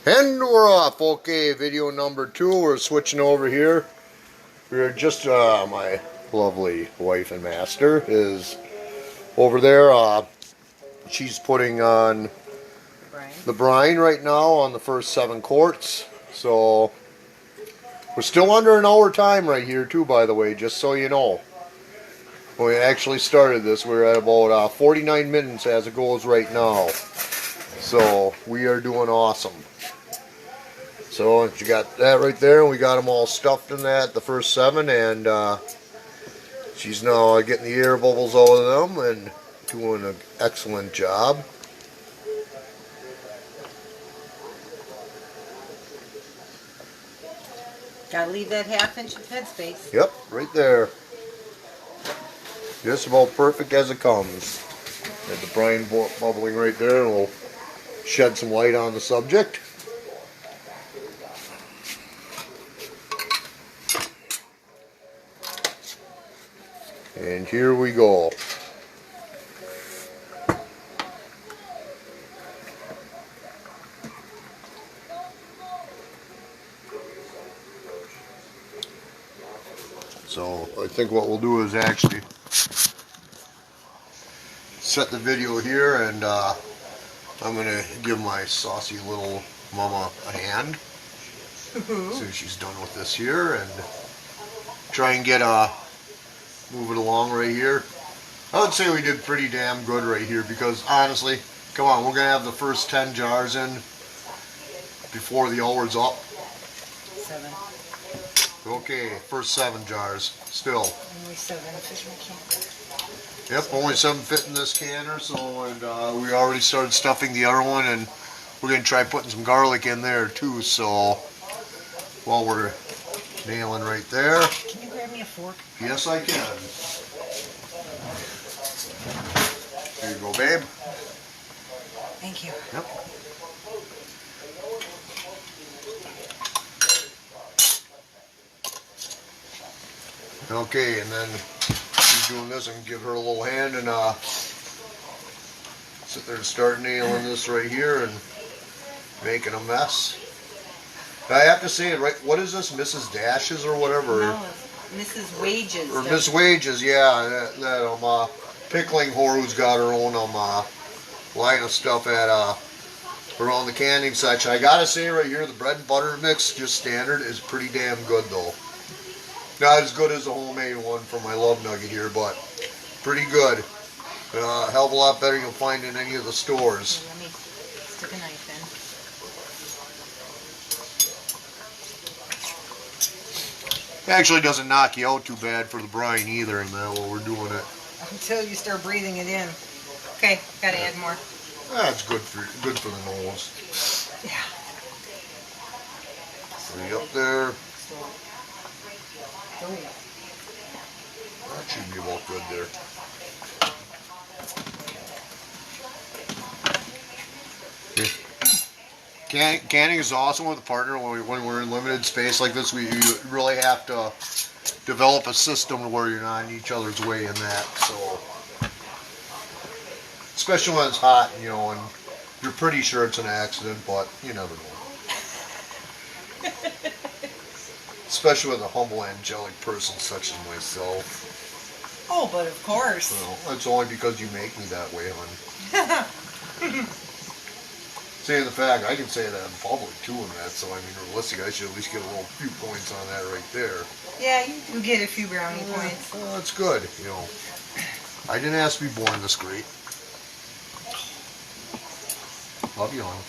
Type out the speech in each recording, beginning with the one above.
And we're off. Okay, video number 2. We're switching over here. We're just, my lovely wife and master is over there. She's putting on the brine right now on the first 7 quarts. So, we're still under an hour time right here too, by the way, just so you know. When we actually started this, we're at about 49 minutes as it goes right now. So, we are doing awesome. So you got that right there, and we got them all stuffed in that, the first 7, and she's now getting the air bubbles out of them and doing an excellent job. Gotta leave that ½ inch of headspace. Yep, right there. Just about perfect as it comes. Got the brine bubbling right there, and we'll shed some light on the subject. And here we go. So I think what we'll do is actually set the video here, and I'm going to give my saucy little mama a hand as soon as she's done with this here, and try and get move it along right here. I would say we did pretty damn good right here, because honestly, come on, we're going to have the first 10 jars in before the hour's up. 7. Okay, first 7 jars, still. Only 7 fish in the can. Yep, only 7 fit in this canner, so, and we already started stuffing the other one, and we're going to try putting some garlic in there too, so while we're nailing right there. Can you grab me a fork? Yes, I can. Here you go, babe. Thank you. Yep. Okay, and then she's doing this, and give her a little hand, and sit there and start nailing this right here and making a mess. I have to say it right. What is this, Mrs. Dashes or whatever? No, Mrs. Wages. Or Miss Wages, yeah. That pickling whore who's got her own line of stuff at around the canning section. I gotta say right here, the bread and butter mix, just standard, is pretty damn good though. Not as good as the homemade one from my Love Nugget here, but pretty good. Hell of a lot better you'll find in any of the stores. Okay, let me stick a knife in. It actually doesn't knock you out too bad for the brine either, and that while we're doing it. Until you start breathing it in. Okay, gotta add more. That's good for the nose. Yeah. Right up there. Oh. That should be about good there. Canning is awesome with a partner. When we're in limited space like this, you really have to develop a system where you're not in each other's way in that. So, especially when it's hot, you know, and you're pretty sure it's an accident, but you never know. Especially with a humble, angelic person such as myself. Oh, but of course. Well, it's only because you make me that way, hon. Saying the fact, I can say that in public too, and that. So I mean, realistically, I should at least get a few points on that right there. Yeah, you do get a few brownie points. Well, that's good. You know, I didn't ask to be born this great. Love you, hon.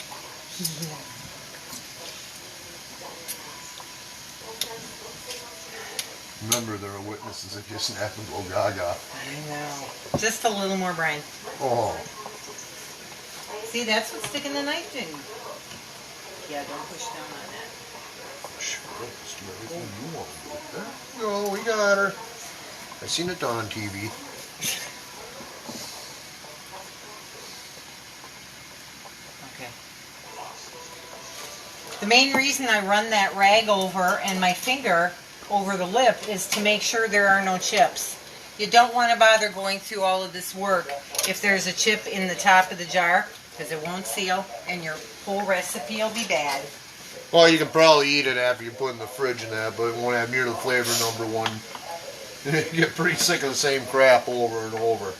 Remember, there are witnesses that just snap and go gaga. I know. Just a little more brine. Oh. See, that's what's sticking the knife in. Yeah, don't push down on that. Sure, just do everything you want to do. No, we got her. I seen it on TV. Okay. The main reason I run that rag over and my finger over the lip is to make sure there are no chips. You don't want to bother going through all of this work if there's a chip in the top of the jar. because it won't seal and your whole recipe will be bad. Well, you can probably eat it after you put it in the fridge and that, but it won't have near the flavor number one. You get pretty sick of the same crap over and over.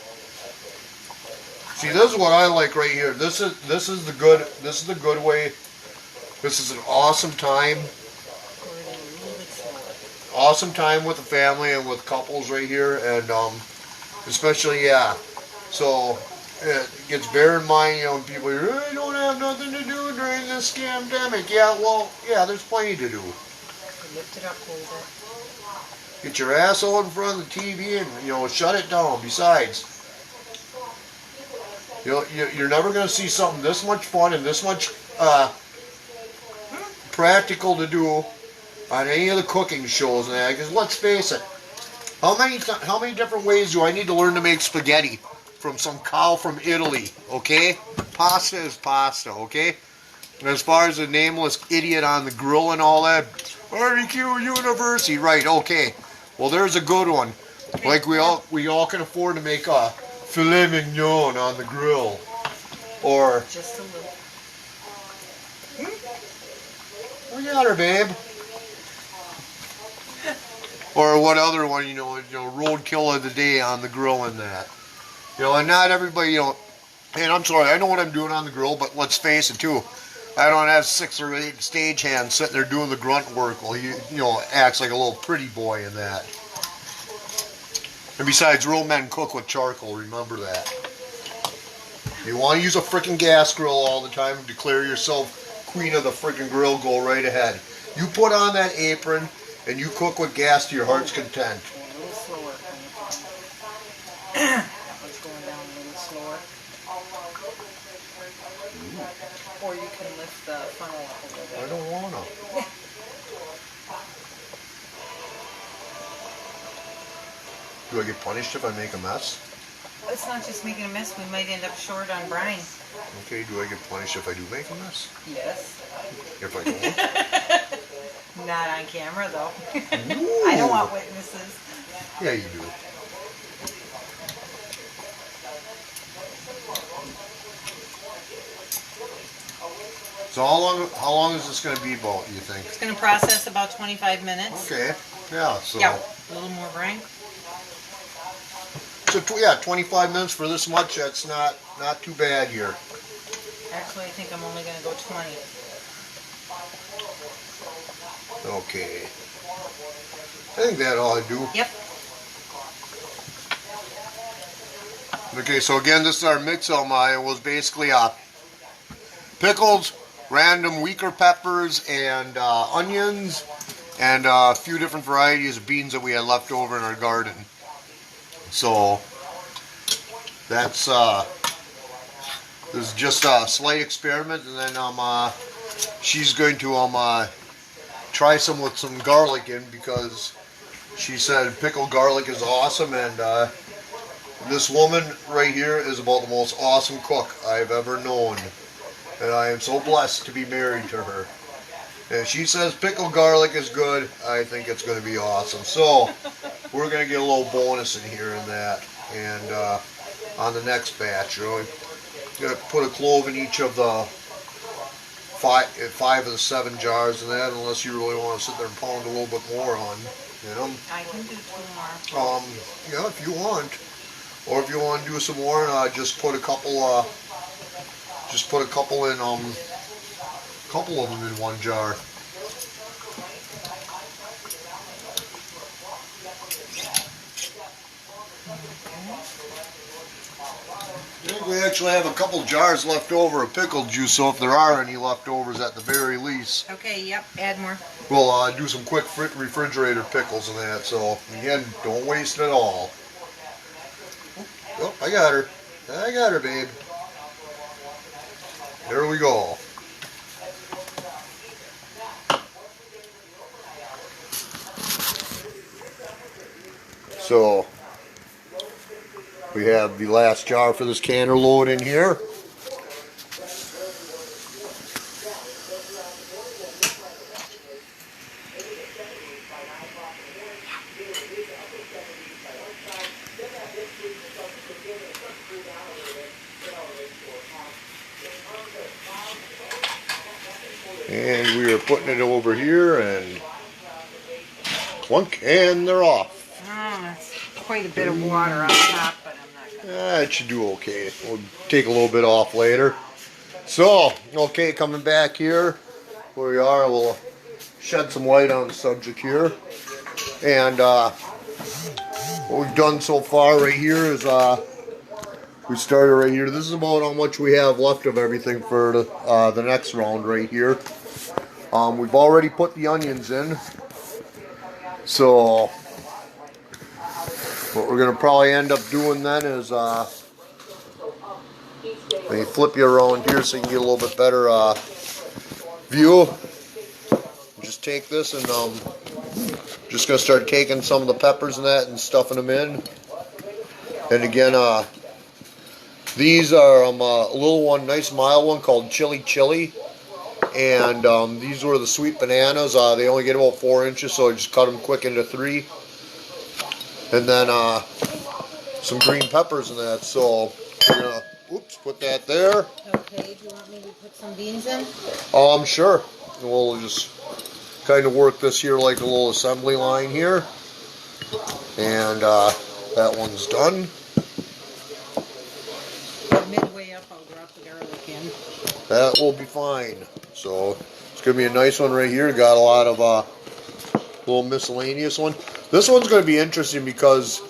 See, this is what I like right here. This is the good way. This is an awesome time. Awesome time with the family and with couples right here, and especially, yeah. So it gets bear in mind, you know, when people really don't have nothing to do during this pandemic. Yeah, well, yeah, there's plenty to do. Lift it up a little bit. Get your ass out in front of the TV and, you know, shut it down. Besides, you're never going to see something this much fun and this much practical to do on any of the cooking shows and that. Because let's face it, how many different ways do I need to learn to make spaghetti from some cow from Italy? Okay, pasta is pasta. Okay, and as far as the nameless idiot on the grill and all that, barbecue university, right? Okay, well there's a good one. Like we all can afford to make a filet mignon on the grill, or just a little. We got her, babe. Or what other one, you know, roadkill of the day on the grill and that. You know, and not everybody, you know, and I'm sorry, I know what I'm doing on the grill, but let's face it too. I don't have 6 or 8 stagehands sitting there doing the grunt work while he, you know, acts like a little pretty boy in that. And besides, real men cook with charcoal, remember that. You want to use a freaking gas grill all the time and declare yourself queen of the freaking grill, go right ahead. You put on that apron and you cook with gas to your heart's content. A little slower. That one's going down a little slower. Or you can lift the funnel up a little bit. I don't wanna. Do I get punished if I make a mess? It's not just making a mess, we might end up short on brine. Okay, do I get punished if I do make a mess? Yes. If I don't? Not on camera though. I don't want witnesses. Yeah, you do. So how long is this going to be about, you think? It's going to process about 25 minutes. Okay, yeah, so... Yeah, a little more brine. So, yeah, 25 minutes for this much, that's not too bad here. Actually, I think I'm only going to go 20. Okay. I think that ought to do. Yep. Okay, so again, this is our mix. It was basically pickles, random weaker peppers, and onions, and a few different varieties of beans that we had left over in our garden. So that's this is just a slight experiment, and then she's going to try some with some garlic in, because she said pickled garlic is awesome, and this woman right here is about the most awesome cook I've ever known, and I am so blessed to be married to her. And she says pickled garlic is good. I think it's going to be awesome. So we're going to get a little bonus in here in that, and on the next batch, you know, we're going to put a clove in each of the five of the 7 jars and that, unless you really want to sit there and pound a little bit more on, you know. I can do 2 more. Yeah, if you want, or if you want to do some more, just put a couple in, couple of them in one jar. I think we actually have a couple jars left over of pickle juice, so if there are any leftovers at the very least, Okay, yep, add more. we'll do some quick refrigerator pickles and that, so again, don't waste it all. Oh, I got her, babe. There we go. So we have the last jar for this canner load in here. And we are putting it over here and clunk, and they're off. That's quite a bit of water on top, but I'm not gonna. It should do okay. We'll take a little bit off later. So, okay, coming back here where we are, we'll shed some light on the subject here. And what we've done so far right here is we started right here. This is about how much we have left of everything for the next round right here. We've already put the onions in. So what we're going to probably end up doing then is let me flip you around here so you can get a little bit better view. Just take this and just going to start taking some of the peppers and that and stuffing them in. And again, these are a little one, nice mild one called Chili. And these were the sweet bananas. They only get about 4 inches, so I just cut them quick into 3. And then some green peppers and that. So we're going to, oops, put that there. Okay, do you want me to put some beans in? Sure. We'll just kind of work this here like a little assembly line here. And that one's done. Midway up, I'll drop the garlic in. That will be fine. So it's going to be a nice one right here. Got a lot of little miscellaneous one. This one's going to be interesting because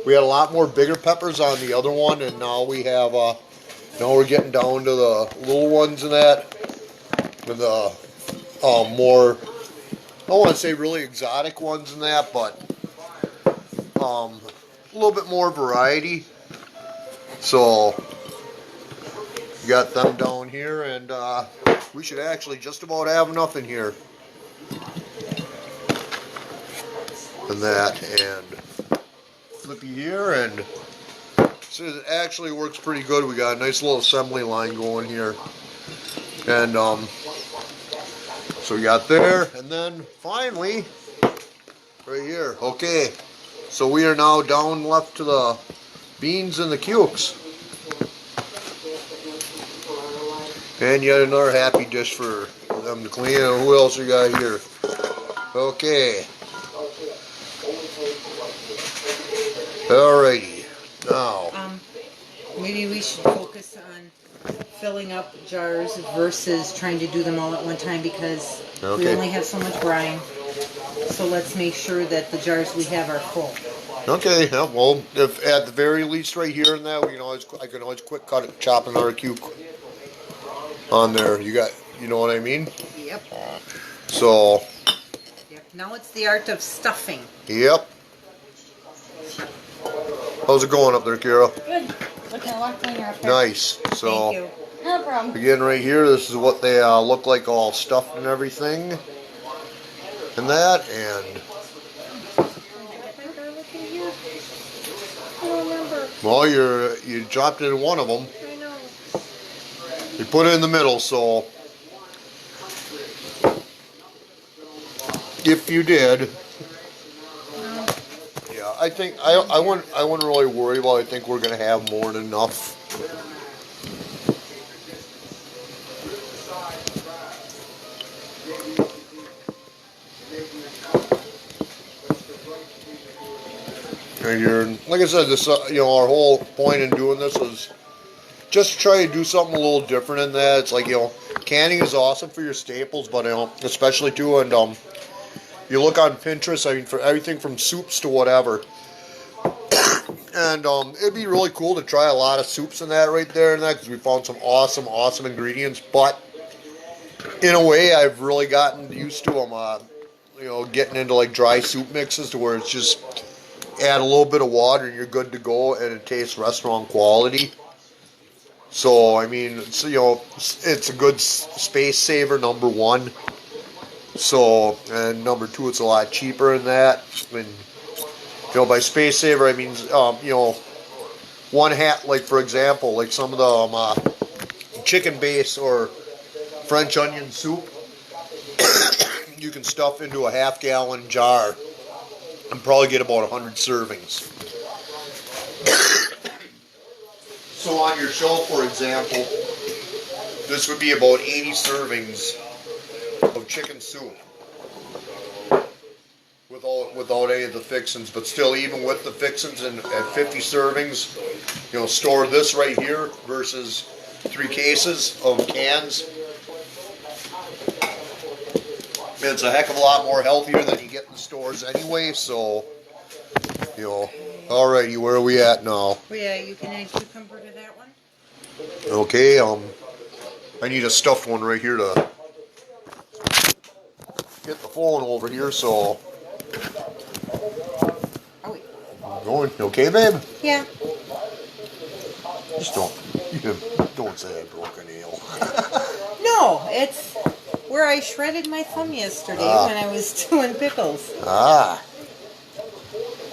we had a lot more bigger peppers on the other one, and now we have now we're getting down to the little ones and that, and the more, I don't want to say really exotic ones and that, but a little bit more variety. So you got them down here, and we should actually just about have enough in here. And that, and flippy here, and so it actually works pretty good. We got a nice little assembly line going here. And so we got there, and then finally, right here. Okay, so we are now down left to the beans and the cukes. And yet another happy dish for them to clean. And who else we got here? Okay. Alrighty. Now. Maybe we should focus on filling up jars versus trying to do them all at one time because we only have so much brine. So let's make sure that the jars we have are full. Okay. Yeah, well, if at the very least, right here and that, we can always I can always quick cut it, chop another cuke on there. You know what I mean? Yep. So. Yep. Now it's the art of stuffing. Yep. How's it going up there, Kara? Good. Looking a lot cleaner up there. Nice. So, thank you. No problem. Again, right here, this is what they look like, all stuffed and everything, and that, and I don't remember. well, you dropped it in one of them. I know. You put it in the middle, so if you did. I think I wouldn't really worry about it. I think we're gonna have more than enough. And like I said, this our whole point in doing this is just to try to do something a little different in that. It's like canning is awesome for your staples, but especially too, and you look on Pinterest, I mean, for everything from soups to whatever. And it'd be really cool to try a lot of soups in that right there and that, because we found some awesome ingredients. But in a way, I've really gotten used to them, getting into like dry soup mixes to where it's just add a little bit of water and you're good to go, and it tastes restaurant quality. So, I mean, it's a good space saver, number one. So, and number two, it's a lot cheaper than that. And, by space saver, I mean, one hat, like for example, like some of the chicken base or French onion soup, you can stuff into a half-gallon jar and probably get about 100 servings. So on your shelf, for example, this would be about 80 servings of chicken soup. Without any of the fixins, but still, even with the fixins and at 50 servings, you know, store this right here versus 3 cases of cans. It's a heck of a lot more healthier than you get in the stores anyway, so, you know. Alrighty, where are we at now? Oh yeah, you can add cucumber to that one. Okay, I need a stuffed one right here to get the phone over here, so. Oh wait. Going, okay, babe? Yeah. Just don't say I broke a nail. No, it's where I shredded my thumb yesterday when I was doing pickles. Ah.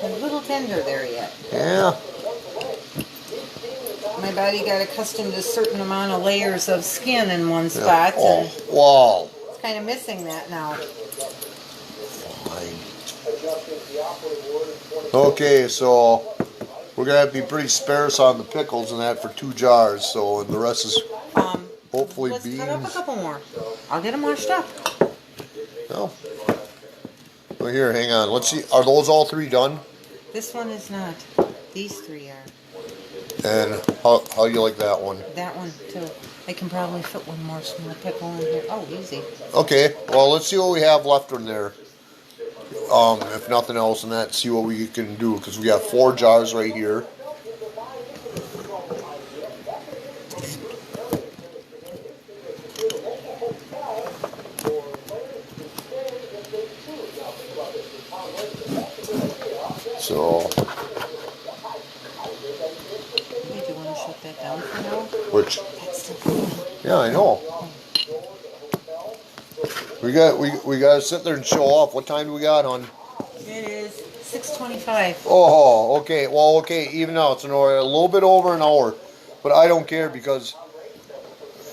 A little tender there yet. Yeah. My body got accustomed to a certain amount of layers of skin in one spot, and wow. it's kind of missing that now. Fine. Okay, so we're gonna have to be pretty sparse on the pickles and that for 2 jars. So, and the rest is hopefully let's beans. cut up a couple more. I'll get them washed up. No. Well, here, hang on. Let's see. Are those all 3 done? This one is not. These 3 are. And how you like that one? That one too. I can probably fit one more small pickle in here. Oh, easy. Okay. Well, let's see what we have left in there. If nothing else in that, see what we can do, because we got 4 jars right here. So, Hey, do you want to shut that down for now? which, That's still going. yeah, I know. We got to sit there and show off. What time do we got, hon? It is 6:25. Oh, okay. Well, okay. Even now, it's a little bit over an hour, but I don't care because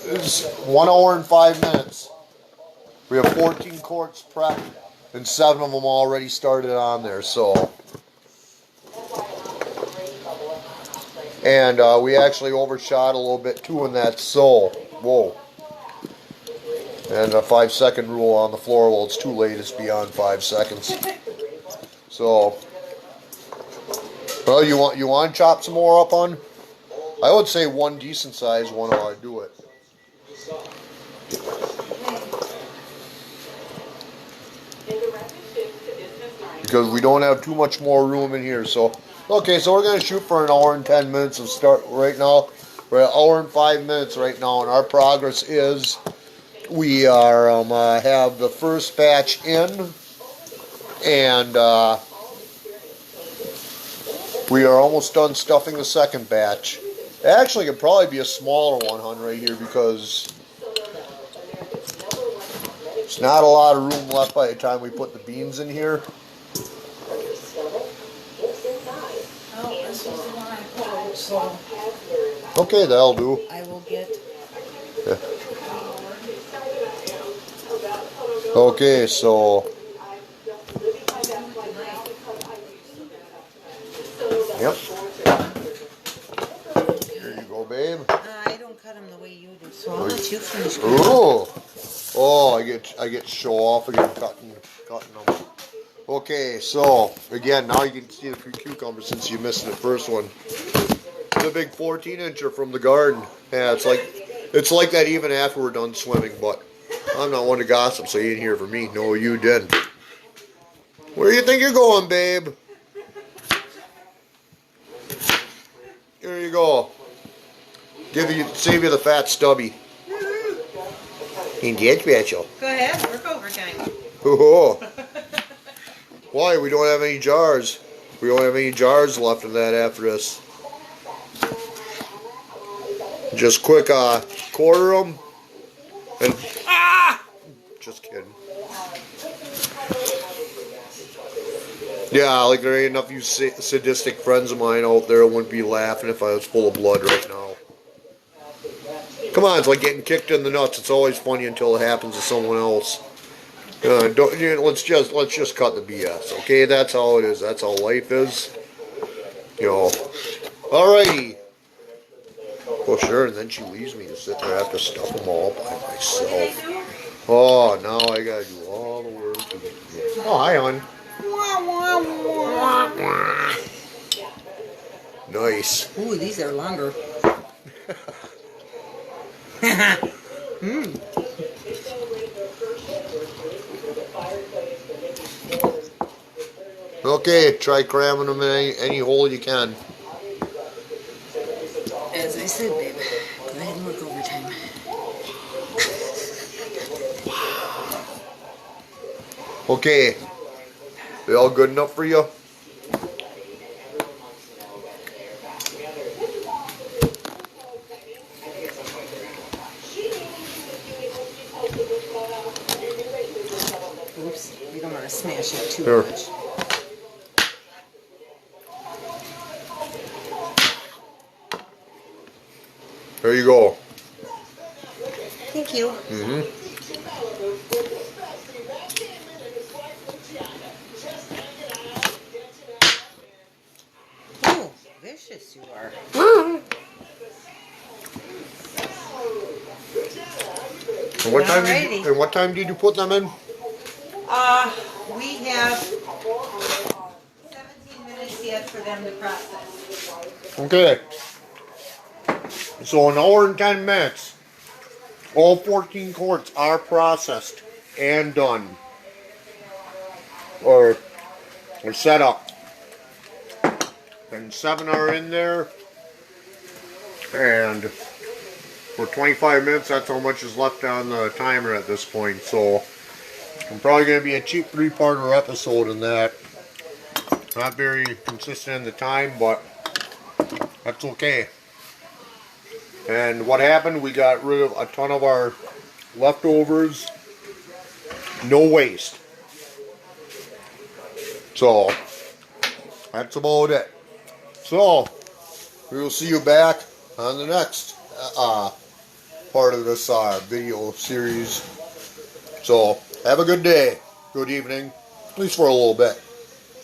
it's 1 hour and 5 minutes. We have 14 quarts prepped, and 7 of them already started on there. So, and we actually overshot a little bit too in that. So, whoa. And a 5-second rule on the floor. Well, it's too late. It's beyond 5 seconds. So, well, you want to chop some more up on? I would say one decent size one while I do it. Because we don't have too much more room in here. So, okay, so we're going to shoot for an hour and 10 minutes of start right now. We're at an hour and 5 minutes right now, and our progress is we are have the first batch in, and we are almost done stuffing the second batch. Actually, it could probably be a smaller one, hon, right here, because there's not a lot of room left by the time we put the beans in here. Oh, this was the one I pulled, so Okay, that'll do. I will get. Yeah. Okay, so. Yep. Here you go, babe. I don't cut them the way you do, so I'll let you finish. Ooh. Oh, I get to show off again, cutting them. Okay, so again, now you can see the cucumber since you missed the first one. The big 14-incher from the garden. Yeah, it's like that even after we're done swimming. But I'm not one to gossip, so you didn't hear from me. No, you didn't. Where do you think you're going, babe? Here you go. Save you the fat stubby. Indeed, special. Go ahead, work overtime. Oh. Why? We don't have any jars. We don't have any jars left of that after this. Just quick quarter them. And just kidding. Yeah, like there ain't enough you sadistic friends of mine out there wouldn't be laughing if I was full of blood right now. Come on, it's like getting kicked in the nuts. It's always funny until it happens to someone else. Let's just cut the BS, okay? That's how it is. That's how life is. You know. Alrighty. Well, sure, and then she leaves me to sit there. I have to stuff them all by myself. Oh, now I gotta do all the work. Oh, hi, hon. Nice. Ooh, these are longer. Okay, try cramming them in any hole you can. As I said, babe, go ahead and work overtime. Okay, they all good enough for you? Oops, we don't want to smash it too Here. much. There you go. Thank you. Oh, vicious you are. And what time Alrighty. and what time did you put them in? We have 17 minutes yet for them to process. Okay. So an hour and 10 minutes. All 14 quarts are processed and done. Or set up. And 7 are in there. And for 25 minutes, that's how much is left on the timer at this point. So I'm probably going to be a cheap 3-parter episode in that. Not very consistent in the time, but that's okay. And what happened, we got rid of a ton of our leftovers. No waste. So that's about it. So we will see you back on the next part of this video series. So have a good day, good evening, at least for a little bit.